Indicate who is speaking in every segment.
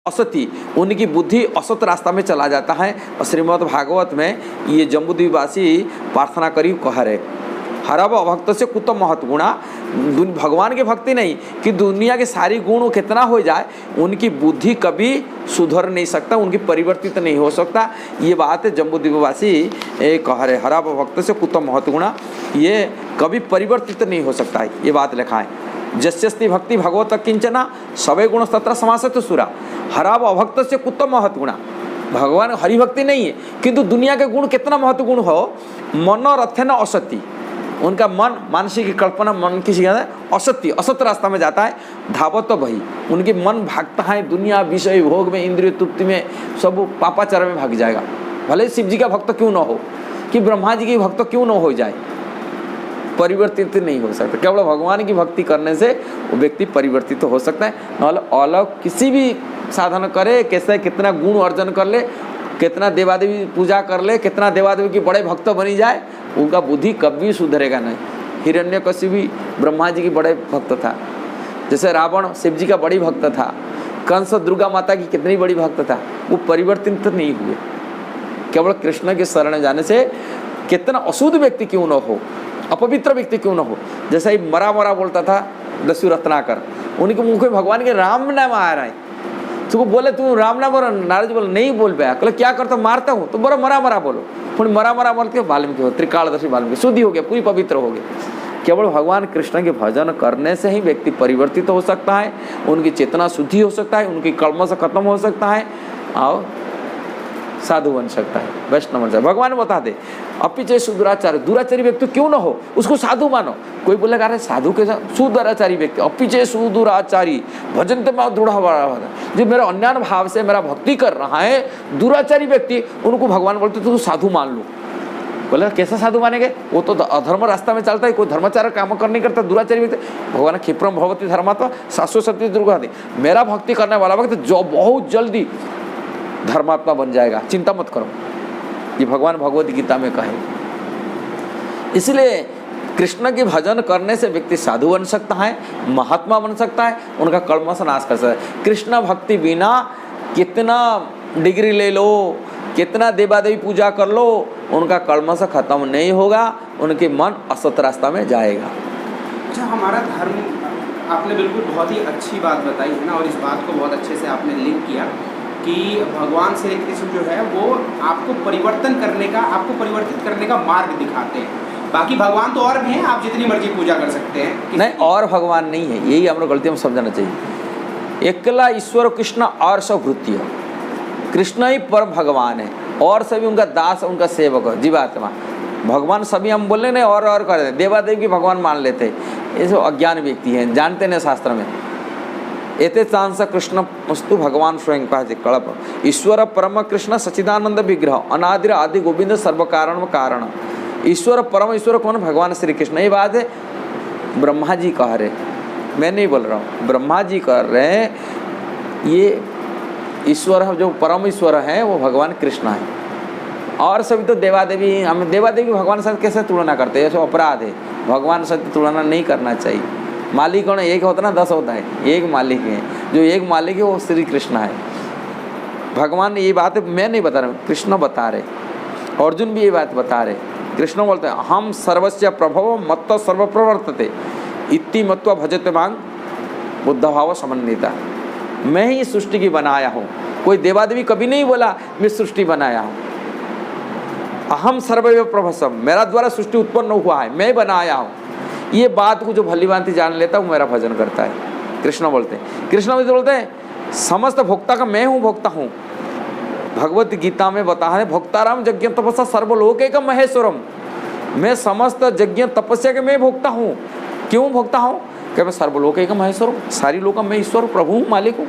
Speaker 1: असती, उनकी बुद्धि असत रास्ता में चला जाता है। और श्रीमद् भागवत में ये जम्बूद्वीपवासी प्रार्थना करी कह रहे, हरब अभक्त से कुत महत गुणा, भगवान की भक्ति नहीं कि दुनिया के सारी गुण कितना हो जाए, उनकी बुद्धि कभी सुधर नहीं सकता, उनकी परिवर्तित नहीं हो सकता। ये बात है जम्बूद्वीपवासी कह रहे, हरब भक्त से कुत महत गुणा, ये कभी परिवर्तित नहीं हो सकता है, ये बात लिखा है। जस्यस्ति भक्ति भगवत किंचना सवे गुण तत्र समासत सुरा, हराब अभक्त से कुत्त महत गुणा। भगवान हरिभक्ति नहीं है किंतु दुनिया के गुण कितना महत्व गुण हो, मन रथे न असत्य, उनका मन मानसिक कल्पना मन की असत्य असत रास्ता में जाता है। धावत भई, उनके मन भागता है दुनिया विषय भोग में, इंद्रिय तृप्ति में, सब पापाचार में भाग जाएगा। भले शिव जी का भक्त क्यों न हो, कि ब्रह्मा जी की भक्त क्यों न हो जाए, परिवर्तित नहीं हो सकता। केवल भगवान की भक्ति करने से वो व्यक्ति परिवर्तित हो सकता है, नाले अलग किसी भी साधन करे, कैसे कितना गुण अर्जन कर ले, कितना देवादेवी पूजा कर ले, कितना देवादेवी की बड़े भक्त बनी जाए, उनका बुद्धि कभी सुधरेगा नहीं। हिरण्यकशिपु भी ब्रह्मा जी की बड़े भक्त था, जैसे रावण शिव जी का बड़ी भक्त था, कंस दुर्गा माता की कितनी बड़ी भक्त था, वो परिवर्तित नहीं हुए। केवल कृष्ण के शरण जाने से कितना अशुद्ध व्यक्ति क्यों न हो, अपवित्र व्यक्ति क्यों न हो, जैसा ही मरा मरा बोलता था दस्यु रत्नाकर, उनके मुंह में भगवान के राम नाम आ रहा है, तो वो बोले तू राम नाम बोलो, नारद बोले नहीं बोल पाया, कहले क्या करता मारता हूँ, तो बोलो मरा मरा बोलो, फिर मरा मरा बोल के वाल्मीकि हो, त्रिकालदर्शी वाल्मीकि, शुद्धि हो गया, पूरी पवित्र हो गया। केवल भगवान कृष्ण के भजन करने से ही व्यक्ति परिवर्तित हो सकता है, उनकी चेतना शुद्धि हो सकता है, उनकी कलमश खत्म हो सकता है और साधु बन सकता है, वैष्णव बन सकता है। भगवान बताते अपिचे सुदुराचारी, दुराचारी व्यक्ति क्यों ना हो उसको साधु मानो। कोई बोलेगा अरे साधु के साथ सुदुराचारी व्यक्ति, अपिचे सुदुराचारी भजनते में दृढ़, जो मेरा अन्यान भाव से मेरा भक्ति कर रहा है, दुराचारी व्यक्ति, उनको भगवान बोलते तो साधु मान लो। बोले कैसा साधु मानेंगे, वो तो अधर्म रास्ता में चलता है, कोई धर्माचार काम कर नहीं करता, दुराचारी व्यक्ति। भगवान क्षिप्रम भवती धर्मात्मा शाश्वत सत्य दुर्गा, मेरा भक्ति करने वाला व्यक्ति जो बहुत जल्दी धर्मात्मा बन जाएगा, चिंता मत करो, ये भगवान भगवत गीता में कहे। इसलिए कृष्ण के भजन करने से व्यक्ति साधु बन सकता है, महात्मा बन सकता है, उनका कल्मश नाश कर सकता है। कृष्ण भक्ति बिना कितना डिग्री ले लो, कितना देवादेवी पूजा कर लो, उनका कल्मश खत्म नहीं होगा, उनके मन असत रास्ता में जाएगा।
Speaker 2: अच्छा, हमारा धर्म, आपने बिल्कुल बहुत ही अच्छी बात बताई है ना, और इस बात को बहुत अच्छे से आपने लिंक किया कि भगवान श्री कृष्ण जो है वो आपको परिवर्तन करने का, आपको परिवर्तित करने का मार्ग दिखाते हैं। बाकी भगवान तो और भी हैं, आप जितनी मर्जी पूजा कर सकते हैं।
Speaker 1: नहीं, और भगवान नहीं है, यही हमारा गलती में समझना चाहिए। एकला ईश्वर कृष्ण और सब भृत्य, कृष्ण ही पर भगवान है और सभी उनका दास, उनका सेवक है, जीवात्मा। भगवान सभी हम बोले नहीं और कर देते, देवादेव की भगवान मान लेते, ये सब अज्ञान व्यक्ति हैं, जानते नहीं शास्त्र में। एते चांस कृष्ण वस्तु भगवान स्वयं पाजे कल्प, ईश्वर परम कृष्ण सचिदानंद विग्रह, अनादिर आदि गोविंद सर्व कारण कारण। ईश्वर परम ईश्वर कौन, भगवान श्री कृष्ण। ये बात है ब्रह्मा जी कह रहे, मैं नहीं बोल रहा हूँ, ब्रह्मा जी कह रहे हैं। ये ईश्वर जो परम ईश्वर है वो भगवान कृष्ण है, और सभी तो देवादेवी। हम देवादेवी भगवान से कैसे तुलना करते हैं, ऐसा अपराध है, भगवान से तुलना नहीं करना चाहिए। मालिक कौन है, एक होता ना 10 होता है, एक मालिक है, जो एक मालिक है वो श्री कृष्ण है। भगवान ने ये बात मैं नहीं बता रहा, कृष्ण बता रहे, अर्जुन भी ये बात बता रहे। कृष्ण बोलते हैं हम सर्वस्य प्रभव मत्त सर्व प्रवर्तते इति मत्वा भजते मांग बुद्ध भाव समन्विता। मैं ही सृष्टि की बनाया हूँ, कोई देवादेवी कभी नहीं बोला मैं सृष्टि बनाया हूँ। अहम सर्वैव प्रभसम, मेरा द्वारा सृष्टि उत्पन्न हुआ है, मैं बनाया हूँ। ये बात को जो भली भांति जान लेता वो मेरा भजन करता है। कृष्ण बोलते हैं, कृष्ण बोलते हैं समस्त भोक्ता का मैं हूँ, भोक्ता हूँ। भगवत गीता में बता है भोक्ताराम यज्ञ तपस्या सर्वलोक एक महेश्वरम, मैं समस्त यज्ञ तपस्या के मैं भोक्ता हूँ। क्यों भोक्ता हूँ, क्या मैं सर्वलोक एक महेश्वर हूँ, सारी लोक में ईश्वर प्रभु हूँ, मालिक हूँ।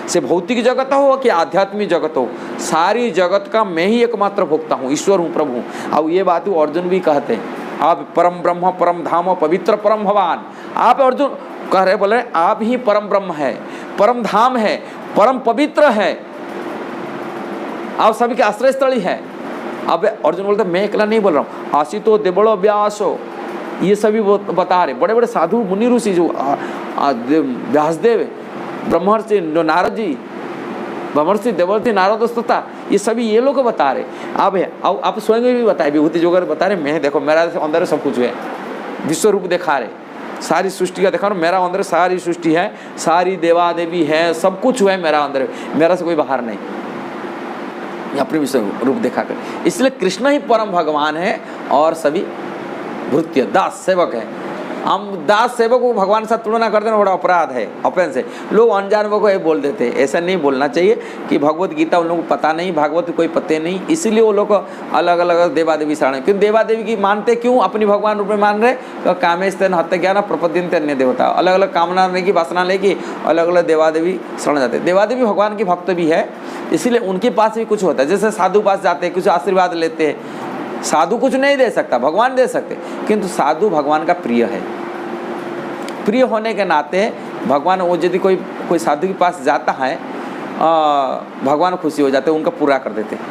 Speaker 1: से भौतिक जगत हो कि आध्यात्मिक जगत हो, सारी जगत का मैं ही एकमात्र भोक्ता हूँ, ईश्वर हूँ, प्रभु हूँ। अब ये बात अर्जुन भी कहते हैं, आप परम ब्रह्म परम धाम पवित्र परम भगवान। आप अर्जुन कह रहे, बोल रहे आप ही परम ब्रह्म है, परम धाम है, परम पवित्र है, आप सभी के आश्रय स्थली है। अब अर्जुन बोलते मैं अकेला नहीं बोल रहा हूँ, आशितो देवलो व्यासो, ये सभी बता रहे, बड़े बड़े साधु मुनि ऋषि जो व्यासदेव, ब्रह्मर्षि नारद जी, ब्रह्मर्षि देवर्षि नारद स्तुता, ये सभी ये लोग बता रहे। अब आप स्वयं भी बताए, विभूति जोगर बता रहे, मैं देखो मेरा अंदर सब कुछ है, विश्व रूप दिखा रहे, सारी सृष्टि का देखा, मेरा अंदर सारी सृष्टि है, सारी देवा देवी है, सब कुछ है मेरा अंदर, मेरा से कोई बाहर नहीं, अपने विश्व रूप दिखाकर। इसलिए कृष्ण ही परम भगवान है और सभी भृत्य दास सेवक है। हम दास सेवक को भगवान के साथ तुलना करते हैं, बड़ा अपराध है, ऑफेंस से। लोग अनजान को ये बोल देते हैं, ऐसा नहीं बोलना चाहिए कि भगवत गीता उन लोगों को पता नहीं, भागवत कोई पते नहीं, इसलिए वो लोग अलग अलग देवा देवी शरण। क्यों देवा देवी की मानते, क्यों अपनी भगवान रूप में मान रहे? तो कामेस्तन हत्या ज्ञान प्रपद्यन्ते अन्य देवता, अलग अलग कामना लेगी, वासना लेगी, अलग अलग देवा देवी शरण जाते। देवा देवी भगवान की भक्त भी है, इसीलिए उनके पास भी कुछ होता है। जैसे साधु पास जाते हैं, कुछ आशीर्वाद लेते हैं, साधु कुछ नहीं दे सकता, भगवान दे सकते, किंतु साधु भगवान का प्रिय है। प्रिय होने के नाते भगवान, वो यदि कोई साधु के पास जाता है, भगवान खुशी हो जाते हैं, उनका पूरा कर देते हैं।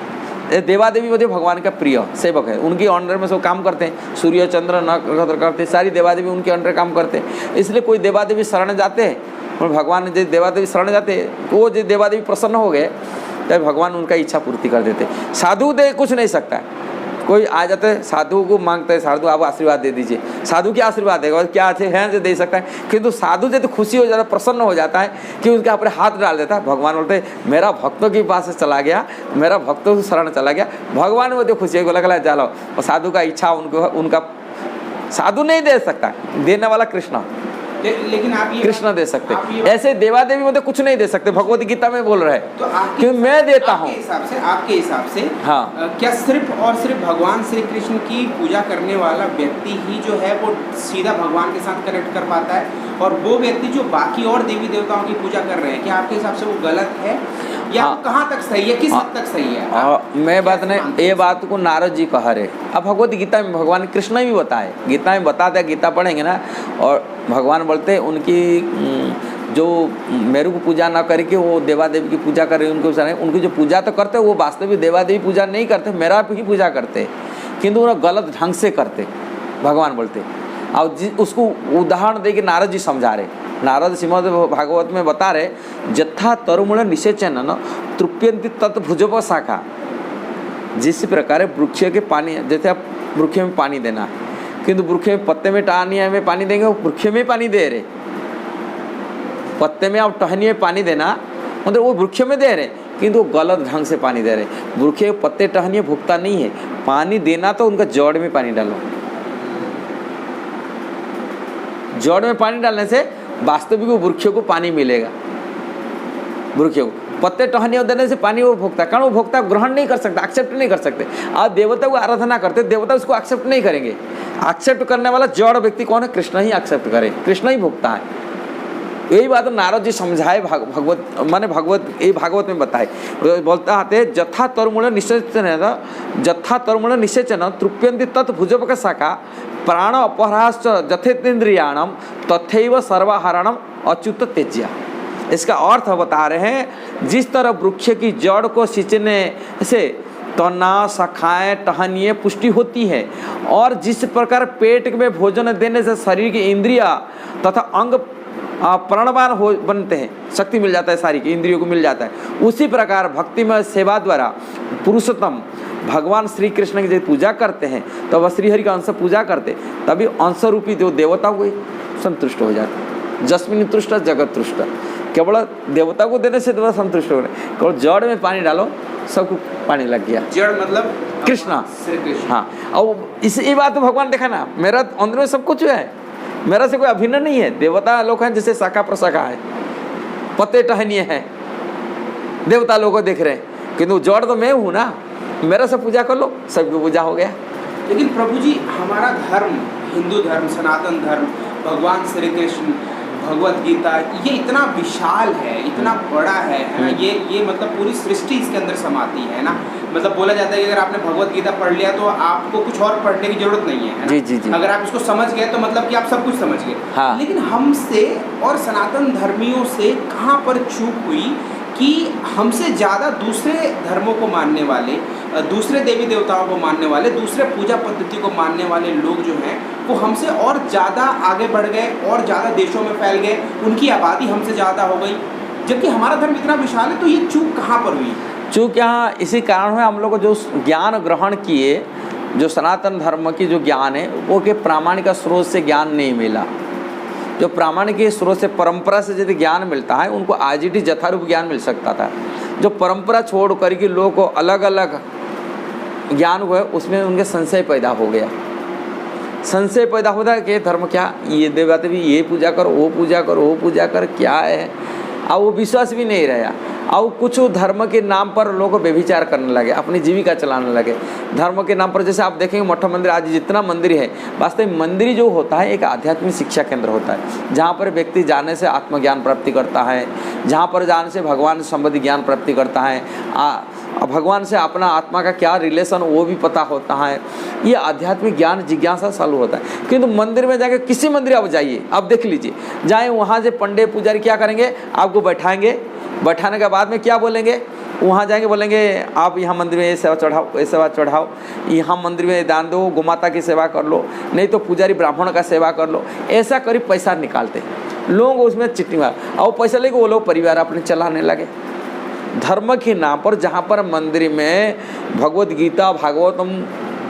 Speaker 1: देवा देवी बोलते भगवान का प्रिय सेवक है, उनके अंडर में सब काम करते हैं, सूर्य चंद्र नक्षत्र करते, सारी देवा देवी उनके अंडर काम करते हैं। इसलिए कोई देवा देवी शरण जाते हैं और भगवान जो देवा देवी शरण जाते हैं, वो जो देवा देवी प्रसन्न हो गए तब भगवान उनका इच्छा पूर्ति कर देते। साधु दे कुछ नहीं सकता है, कोई आ जाते हैं साधु को मांगते हैं, साधु आप आशीर्वाद दे दीजिए, साधु क्या आशीर्वाद देगा, क्या अच्छे हैं जो दे सकता है, किंतु साधु जब खुशी हो जाता है, प्रसन्न हो जाता है कि उनके ऊपर हाथ डाल देता है। भगवान बोलते हैं मेरा भक्तों के पास से चला गया, मेरा भक्तों से शरण चला गया, भगवान वो जो खुशी है लगा चलो, और साधु का इच्छा उनका साधु नहीं दे सकता, देने वाला कृष्ण,
Speaker 2: लेकिन आप ये
Speaker 1: कृष्ण दे सकते, ऐसे देवा देवी मतलब कुछ नहीं दे सकते। भगवत गीता में बोल रहे हैं
Speaker 2: तो
Speaker 1: कि मैं देता हूँ।
Speaker 2: आपके हिसाब से
Speaker 1: हाँ,
Speaker 2: क्या सिर्फ और सिर्फ भगवान श्री कृष्ण की पूजा करने वाला व्यक्ति ही जो है वो सीधा भगवान के साथ कनेक्ट कर पाता है, और वो व्यक्ति जो बाकी और देवी देवताओं की पूजा कर रहे हैं, क्या आपके हिसाब से वो गलत है या कहाँ तक सही है, किस हद तक सही है?
Speaker 1: मैं बात नहीं, ये बात को नारद जी कह रहे। अब भगवत गीता में भगवान कृष्ण भी बताए, गीता में बताते हैं, गीता पढ़ेंगे ना, और भगवान बोलते उनकी जो मेरू को पूजा ना करके वो देवा देवी की पूजा कर रहे हैं, उनकी जो पूजा तो करते वो वास्तविक देवा देवी पूजा नहीं करते, मेरा ही पूजा करते, किंतु वो गलत ढंग से करते, भगवान बोलते। और उसको उदाहरण दे के नारद जी समझा रहे। नारद श्रीमद् भागवत में बता रहे, जथा तरुमूल निषेचन न तृप्यंति तत्भुजोप शाखा। जिस प्रकार वृक्ष के पानी, जैसे आप वृक्ष में पानी देना, किंतु वृक्ष में पत्ते में टहनिया में पानी देंगे, वो वृक्ष में पानी दे रहे, पत्ते में आप टहनिया में पानी देना मतलब वो वृक्ष में दे रहे, किंतु वो गलत ढंग से पानी दे रहे। वृक्ष के पत्ते टहनिया भुगता नहीं है, पानी देना तो उनका जड़ में पानी डालो, जड़ में पानी डालने से वास्तविक वृक्षों को पानी मिलेगा। वृक्षों को पत्ते टहनिया देने से पानी वो भोगता, कारण वो भोगता ग्रहण नहीं कर सकता, एक्सेप्ट नहीं कर सकते। आप देवता को आराधना करते, देवता उसको एक्सेप्ट नहीं करेंगे। एक्सेप्ट करने वाला जड़ व्यक्ति कौन है? कृष्ण ही एक्सेप्ट करे, कृष्ण ही भोगता है। यही बात नारद जी समझाए, भागवत में बताए। बोलता आते जथा तरुमूल निषेचन तृप्यंति तत्भुजपक शाखा प्राण अपहराश्च जथेन्द्रियाणम तथैव सर्वाहरणम अच्युत तेज्या। इसका अर्थ बता रहे हैं, जिस तरह वृक्ष की जड़ को सींचने से तना शाखाएं टहनिए पुष्टि होती है, और जिस प्रकार पेट में भोजन देने से शरीर की इंद्रिया तथा अंग प्राणवान हो बनते हैं, शक्ति मिल जाता है, सारी की इंद्रियों को मिल जाता है, उसी प्रकार भक्ति में सेवा द्वारा पुरुषोत्तम भगवान श्री कृष्ण की जब पूजा करते हैं तो वह श्रीहरि का अंश पूजा करते, तभी अंश रूपी जो देवता हुए संतुष्ट हो जाते। जस्मिन तुष्ट जगत तुष्ट, केवल देवता को देने से तो संतुष्ट हो रहे, केवल जड़ में पानी डालो सबको पानी लग गया।
Speaker 2: जड़ मतलब
Speaker 1: कृष्णा,
Speaker 2: श्री कृष्ण।
Speaker 1: हाँ, और इसी बात तो भगवान देखा ना, मेरा अंदर में सब कुछ है, मेरा से कोई अभिन्न नहीं है। देवता लोग हैं जैसे शाखा प्रशाखा है, पत्ते टहनिए हैं, देवता लोग को देख रहे हैं, किंतु जड़ तो मैं हूँ ना, मेरा से पूजा कर लो, सबकी पूजा हो गया।
Speaker 2: लेकिन प्रभु जी, हमारा धर्म, हिंदू धर्म, सनातन धर्म, भगवान श्री कृष्ण, भगवत गीता, ये इतना विशाल है, इतना बड़ा है ना, ये मतलब पूरी सृष्टि इसके अंदर समाती है ना। मतलब बोला जाता है कि अगर आपने भगवत गीता पढ़ लिया तो आपको कुछ और पढ़ने की जरूरत नहीं है,
Speaker 1: जी जी जी।
Speaker 2: अगर आप इसको समझ गए तो मतलब कि आप सब कुछ समझ गए।
Speaker 1: हाँ।
Speaker 2: लेकिन हमसे और सनातन धर्मियों से कहाँ पर चूक हुई कि हमसे ज़्यादा दूसरे धर्मों को मानने वाले, दूसरे देवी देवताओं को मानने वाले, दूसरे पूजा पद्धति को मानने वाले लोग जो हैं वो हमसे और ज़्यादा आगे बढ़ गए और ज़्यादा देशों में फैल गए, उनकी आबादी हमसे ज़्यादा हो गई, जबकि हमारा धर्म इतना विशाल है, तो ये चूक कहाँ पर हुई?
Speaker 1: चूँकि यहाँ इसी कारण है हम लोग को जो ज्ञान ग्रहण किए, जो सनातन धर्म की जो ज्ञान है वो के प्रामाणिक स्रोत से ज्ञान नहीं मिला। जो प्रामाणिक स्रोत से परंपरा से यदि ज्ञान मिलता है उनको आज ही यथारूप ज्ञान मिल सकता था। जो परंपरा छोड़ करके लोगों को अलग अलग ज्ञान हुए उसमें उनके संशय पैदा हो गया। संशय पैदा होता है कि धर्म क्या, ये देवता भी ये पूजा करो, वो पूजा करो, वो पूजा कर, क्या है, और वो विश्वास भी नहीं रहा। और कुछ धर्म के नाम पर लोग व्यभिचार करने लगे, अपनी जीविका चलाने लगे धर्म के नाम पर। जैसे आप देखेंगे मठ मंदिर, आज जितना मंदिर है, वास्तव में मंदिर जो होता है एक आध्यात्मिक शिक्षा केंद्र होता है, जहाँ पर व्यक्ति जाने से आत्मज्ञान प्राप्ति करता है, जहाँ पर जाने से भगवान से संबंधी ज्ञान प्राप्ति करता है, भगवान से अपना आत्मा का क्या रिलेशन वो भी पता होता है। ये आध्यात्मिक ज्ञान जिज्ञासा चालू होता है। किंतु मंदिर में जाके, किसी मंदिर आप जाइए, आप देख लीजिए, जाए वहाँ से पंडित पुजारी क्या करेंगे, आपको बैठाएंगे, बैठाने के बाद में क्या बोलेंगे, वहाँ जाएंगे बोलेंगे आप यहाँ मंदिर में ये सेवा चढ़ाओ, ये सेवा चढ़ाओ, यहाँ मंदिर में दान दो, गोमाता की सेवा कर लो, नहीं तो पुजारी ब्राह्मण का सेवा कर लो। ऐसा करीब पैसा निकालते लोग, उसमें चिट्ठी मार और पैसा लेके वो लोग परिवार अपने चलाने लगे। धर्म के नाम पर जहाँ पर मंदिर में भगवत गीता भागवतम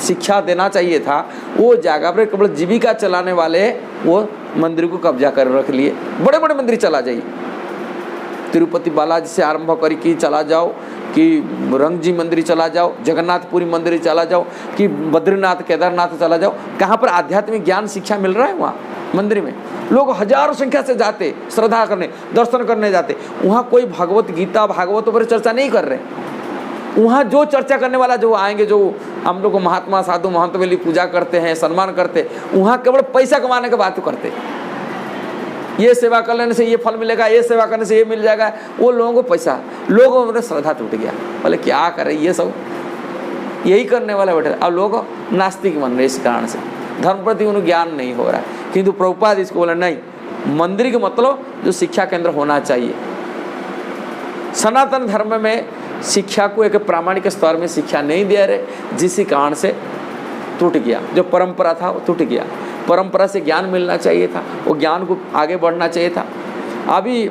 Speaker 1: शिक्षा देना चाहिए था, वो जगह पर केवल जीविका चलाने वाले वो मंदिर को कब्जा कर रख लिए। बड़े बड़े मंदिर चला जाइए, तिरुपति बालाजी से आरंभ करके चला जाओ, कि रंग जी मंदिर चला जाओ, जगन्नाथपुरी मंदिर चला जाओ, कि बद्रीनाथ केदारनाथ चला जाओ, कहाँ पर आध्यात्मिक ज्ञान शिक्षा मिल रहा है? वहाँ मंदिर में लोग हजारों संख्या से जाते, श्रद्धा करने, दर्शन करने जाते। वहाँ कोई भगवत गीता भागवत पर चर्चा नहीं कर रहे। वहाँ जो चर्चा करने वाला जो आएंगे, जो हम लोग महात्मा साधु महंत वेली पूजा करते हैं, सम्मान करते, वहाँ केवल पैसा कमाने की बात करते। ये सेवा कर लेने से ये फल मिलेगा, ये सेवा करने से ये मिल जाएगा। वो लोगों को पैसा, लोगों में श्रद्धा टूट गया। बोले क्या करें, ये सब यही करने वाले बैठे। अब लोग नास्तिक बन रहे इस कारण से, धर्म प्रति उन्हें ज्ञान नहीं हो रहा है। किंतु प्रभुपाद इसको बोले नहीं, मंदिर के मतलब जो शिक्षा केंद्र होना चाहिए। सनातन धर्म में शिक्षा को एक प्रामाणिक स्तर में शिक्षा नहीं दे रहे, जिस कारण से टूट गया। जो परंपरा था वो टूट गया। परंपरा से ज्ञान मिलना चाहिए था, वो ज्ञान को आगे बढ़ना चाहिए था। अभी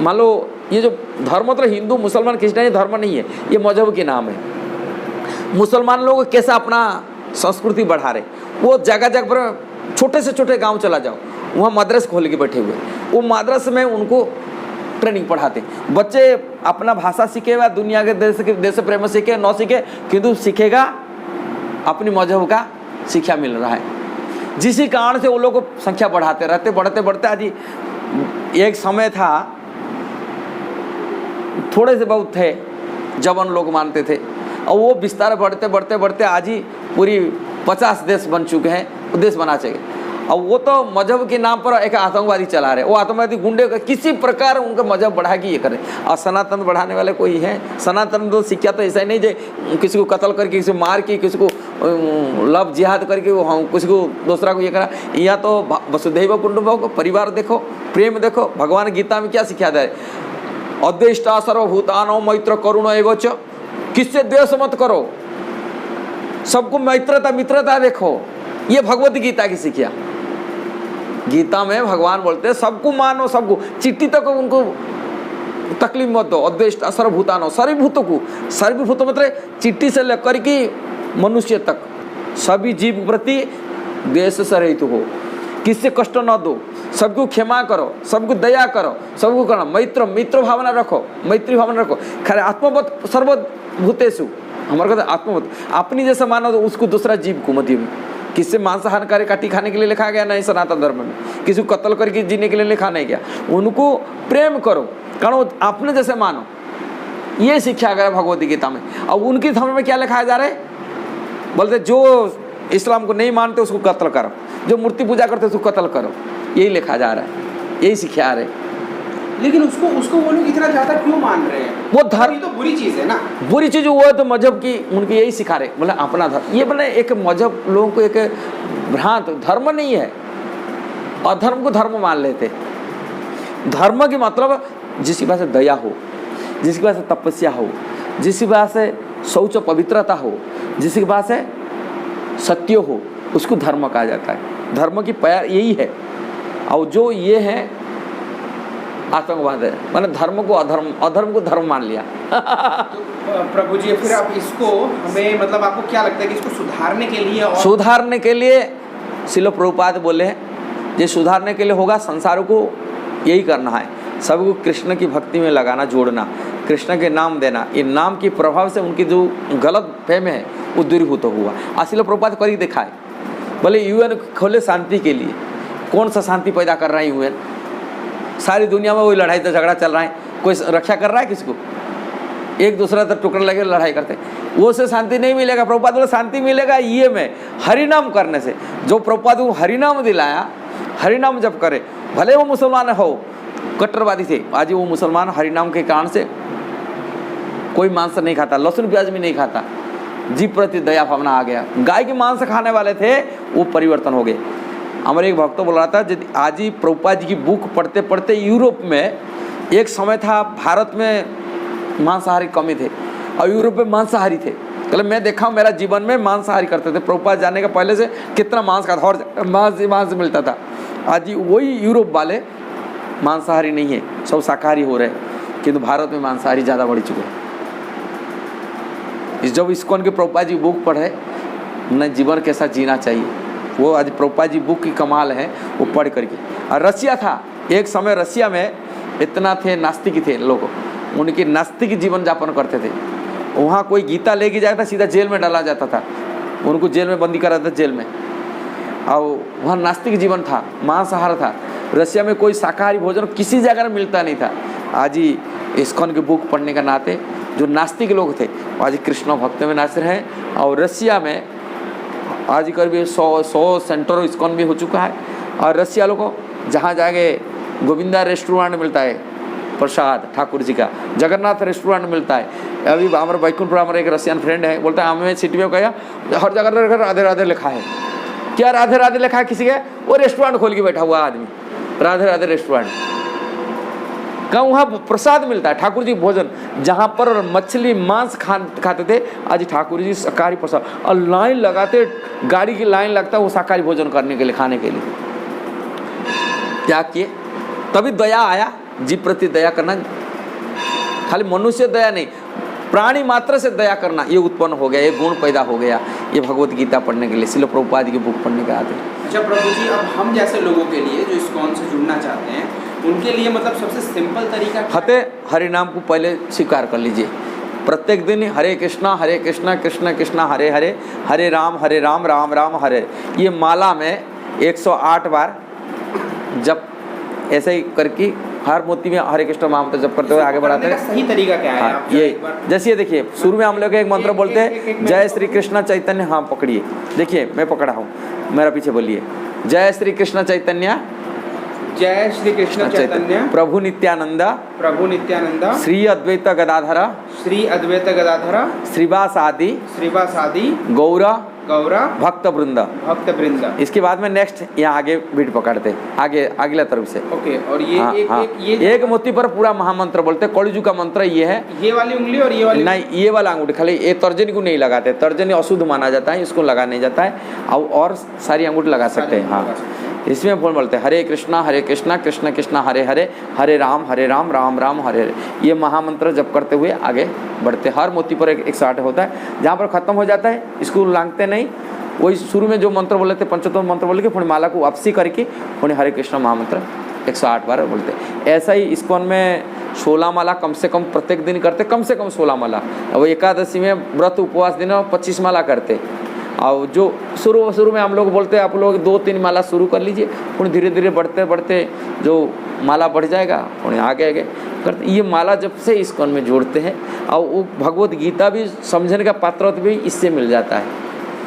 Speaker 1: मान लो ये जो धर्म मतलब हिंदू मुसलमान क्रिश्चियन धर्म नहीं है, ये मजहब के नाम है। मुसलमान लोग कैसा अपना संस्कृति बढ़ा रहे, वो जगह जगह पर छोटे से छोटे गांव चला जाओ, वहाँ मद्रस खोल के बैठे हुए, वो मद्रस में उनको ट्रेनिंग पढ़ाते। बच्चे अपना भाषा सीखेगा, दुनिया के देश प्रेम सीखे न सीखे, किंतु सीखेगा अपनी मजहब का शिक्षा मिल रहा है। जिसी कारण से वो लोग को संख्या बढ़ाते रहते, बढ़ते बढ़ते आज एक समय था थोड़े से बहुत थे जवान लोग मानते थे, और वो विस्तार बढ़ते बढ़ते बढ़ते आज ही पूरी 50 देश बन चुके हैं, देश बना चाहिए। और वो तो मजहब के नाम पर एक आतंकवादी चला रहे, वो आतंकवादी गुंडे का किसी प्रकार उनका मजहब बढ़ा के ये करें। और सनातन बढ़ाने वाले कोई है? सनातन तो शिक्षा तो ऐसा ही नहीं जे किसी को कत्ल करके, किसी को मार के, किसी को लव जिहाद करके वो हम किसी को दूसरा को ये करा। यहाँ तो वसुधैव कुटुंबकम, परिवार देखो, प्रेम देखो। भगवान गीता में क्या शिक्षा दे? अद्वेष्टा सर्वभूतानां मैत्र करुण एव च, किससे द्वेष मत करो, सबको मैत्रता मित्रता देखो। ये भगवत गीता की शिक्षा। गीता में भगवान बोलते हैं सबको मानो, सबको, चिट्ठी तक उनको तकलीफ मत दो। अद्वेष्टा सर्वभूतानां, सर्वभूतों को, सर्वभूत मतलब चिट्ठी से लेकर के मनुष्य तक सभी जीव प्रति द्वेष से रहित हो, किससे कष्ट न दो, सबको क्षमा करो, सबको दया करो, सबको करो मैत्र, मित्र भावना रखो, मैत्री भावना रखो। खैर आत्मवत सर्वभूतेषु, हमारे कहते आत्मवत, अपनी जैसा मानो तो उसको दूसरा जीव को मत। किससे मांसाहार कार्य काटी खाने के लिए लिखा गया नहीं सनातन धर्म में, किसी को कत्ल करके जीने के लिए लिखा नहीं गया। उनको प्रेम करो, कारण अपने जैसे मानो, ये शिक्षा गया भगवत गीता में। अब उनकी धर्म में क्या लिखाया जा रहा है? बोलते जो इस्लाम को नहीं मानते उसको कत्ल करो, जो मूर्ति पूजा करते उसको कत्ल करो, यही लिखा जा रहा है, यही सिखा रहे।
Speaker 2: लेकिन उसको वो लोग इतना ज्यादा क्यों मान रहे हैं?
Speaker 1: वो धर्म
Speaker 2: तो बुरी चीज है ना,
Speaker 1: बुरी चीज वो तो मजहब की उनकी यही सिखा रहे, मतलब अपना धर्म। ये मतलब एक मजहब लोगों को एक भ्रांत, धर्म नहीं है, अधर्म को धर्म मान लेते। धर्म की मतलब जिसकी पास दया हो, जिसकी पास तपस्या हो, जिसकी पास शौच पवित्रता हो, जिसके पास सत्य हो, उसको धर्म कहा जाता है। धर्म की प्यार यही है। और जो ये है आतंकवाद है, मैंने धर्म को अधर्म, अधर्म को धर्म मान लिया।
Speaker 2: तो प्रभु जी फिर आप इसको हमें मतलब आपको क्या लगता है कि इसको सुधारने के लिए और
Speaker 1: सुधारने के लिए श्रील प्रभुपाद बोले हैं, ये सुधारने के लिए होगा संसार को यही करना है, सबको कृष्ण की भक्ति में लगाना, जोड़ना, कृष्ण के नाम देना। ये नाम के प्रभाव से उनकी जो गलत फहम है वो दूरीभूत हुआ। श्रील प्रभुपाद कर ही देखा है। बोले यूएन खोले शांति के लिए, कौन सा शांति पैदा कर रहा है यूएन? सारी दुनिया में वही लड़ाई तो झगड़ा चल रहा है, कोई रक्षा कर रहा है किसको? एक दूसरा तो टुकड़े लगे लड़ाई करते, वो से शांति नहीं मिलेगा। प्रभुपाद बोले शांति मिलेगा ये में हरिनाम करने से। जो प्रभुपाद को हरिनाम दिलाया, हरिनाम जब करे, भले वो मुसलमान हो, कट्टरवादी थे, आज वो मुसलमान हरिनाम के कारण से कोई मांस नहीं खाता, लहसुन प्याज भी नहीं खाता, जीव प्रति दया भावना आ गया। गाय के मांस खाने वाले थे वो परिवर्तन हो गए। हमारे एक भक्त बोल रहा था, यदि आज ही प्रभुपाद जी की बुक पढ़ते पढ़ते यूरोप में एक समय था, भारत में मांसाहारी कमी थे और यूरोप में मांसाहारी थे। कल मैं देखा हूँ, मेरा जीवन में मांसाहारी करते थे। प्रभुपाद जाने का पहले से कितना मांस खाता, और मांस मिलता था। आज वही यूरोप वाले मांसाहारी नहीं है, सब शाकाहारी हो रहे हैं, किंतु भारत में मांसाहारी ज़्यादा बढ़ चुके हैं। जब इस्कॉन के प्रभुपाद जी बुक पढ़े न, जीवन कैसा जीना चाहिए, वो आज प्रभुपाद जी बुक की कमाल है, वो पढ़ करके। और रसिया था एक समय, रसिया में इतना थे नास्तिक थे लोग, उनके नास्तिक जीवन यापन करते थे। वहाँ कोई गीता लेके जाता था सीधा जेल में डाला जाता था, उनको जेल में बंदी करा था, जेल में। और वहाँ नास्तिक जीवन था, मांसाहार था। रसिया में कोई शाकाहारी भोजन किसी जगह मिलता नहीं था। आज ही इस्कॉन की बुक पढ़ने का नाते जो नास्तिक लोग थे आज कृष्ण भक्त में नाच रहे हैं। और रसिया में आज करीब 100 सेंटर इस्कॉन भी हो चुका है। और रसिया लोग को जहाँ जाके गोविंदा रेस्टोरेंट मिलता है, प्रसाद ठाकुर जी का, जगन्नाथ रेस्टोरेंट मिलता है। अभी हमारे बैकुंठपुर हमारा एक रसियन फ्रेंड है, बोलता है हमें सिटी में गया, हर जगह राधे राधे लिखा है। क्या राधे राधे लिखा है किसी के? वो रेस्टोरेंट खोल के बैठा हुआ आदमी, राधे राधे रेस्टोरेंट का। वहाँ प्रसाद मिलता है, ठाकुर जी भोजन, जहाँ पर मछली मांस खाते थे, आज ठाकुर जी शाकाहारी प्रसाद। और लाइन लगाते, गाड़ी की लाइन लगता है वो शाकाहारी भोजन करने के लिए, खाने के लिए। क्या किए? तभी दया आया, जीव प्रति दया करना, खाली मनुष्य दया नहीं, प्राणी मात्र से दया करना, ये उत्पन्न हो गया, ये गुण पैदा हो गया। ये भगवत गीता पढ़ने के लिए, श्रील प्रभुपाद की बुक पढ़ने के आते।
Speaker 2: अच्छा प्रभु जी, अब हम जैसे लोगों के लिए जो इस्कॉन से जुड़ना चाहते हैं, उनके लिए मतलब सबसे सिंपल तरीका
Speaker 1: हते हरिनाम को पहले स्वीकार कर लीजिए। प्रत्येक दिन हरे कृष्णा कृष्ण कृष्णा हरे हरे, हरे राम राम राम हरे। ये माला में 108 बार जब ऐसे ही करके हर मोती में हरे कृष्ण महामंत्र जप करते हुए आगे बढ़ाते हैं।
Speaker 2: सही तरीका क्या है?
Speaker 1: हाँ, ये जैसे ये देखिए, शुरू में हम लोग एक मंत्र बोलते हैं, जय श्री कृष्ण चैतन्य। हाँ पकड़िए, देखिए मैं पकड़ा हूँ, मेरा पीछे बोलिए, जय श्री कृष्ण चैतन्य,
Speaker 2: जय श्री कृष्ण चैतन्य,
Speaker 1: प्रभु नित्यानंद,
Speaker 2: प्रभु नित्यानंद,
Speaker 1: श्री अद्वैत गदाधर,
Speaker 2: श्री अद्वैत गदाधर,
Speaker 1: श्रीवास आदि,
Speaker 2: श्रीवास आदि,
Speaker 1: गौरा
Speaker 2: गौरा,
Speaker 1: भक्त वृंद,
Speaker 2: भक्त वृंद।
Speaker 1: इसके बाद में नेक्स्ट यहाँ आगे बीट पकड़ते, आगे अगला तरफ से।
Speaker 2: ओके, और ये
Speaker 1: हाँ,
Speaker 2: एक,
Speaker 1: हाँ, एक मोती पर पूरा महामंत्र बोलते, कलिजु का मंत्र ये है।
Speaker 2: ये वाली उंगली और ये वाली
Speaker 1: नहीं, ये वाला अंगूठी खाली, ये तर्जनी को नहीं लगाते, तर्जनी अशुद्ध माना जाता है, इसको लगा नहीं जाता है। और सारी अंगूठी लगा सकते हैं। हाँ, इसमें फोन बोलते हैं, हरे कृष्णा कृष्ण कृष्ण हरे हरे, हरे राम राम राम हरे हरे। ये महामंत्र जप करते हुए आगे बढ़ते। हर मोती पर 108 होता है। जहाँ पर खत्म हो जाता है इसको लांगते नहीं, वही शुरू में जो मंत्र बोले थे, पंचोत्तर मंत्र बोले के पुण्य माला को वापसी करके पुण्य हरे कृष्ण महामंत्र 108 बार बोलते। ऐसा ही इस्कॉन में 16 माला कम से कम प्रत्येक दिन करते, कम से कम 16 माला। अब एकादशी में व्रत उपवास दिन 25 माला करते। और जो शुरू में हम लोग बोलते हैं, आप लोग 2-3 माला शुरू कर लीजिए, पुण्य धीरे धीरे बढ़ते बढ़ते जो माला बढ़ जाएगा, पुण्य आगे करते। ये माला जब से इस्कॉन में जोड़ते हैं, और वो भगवत गीता भी समझने का पात्र भी इससे मिल जाता है।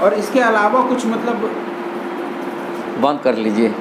Speaker 2: और इसके अलावा कुछ मतलब
Speaker 1: बंद कर लीजिए।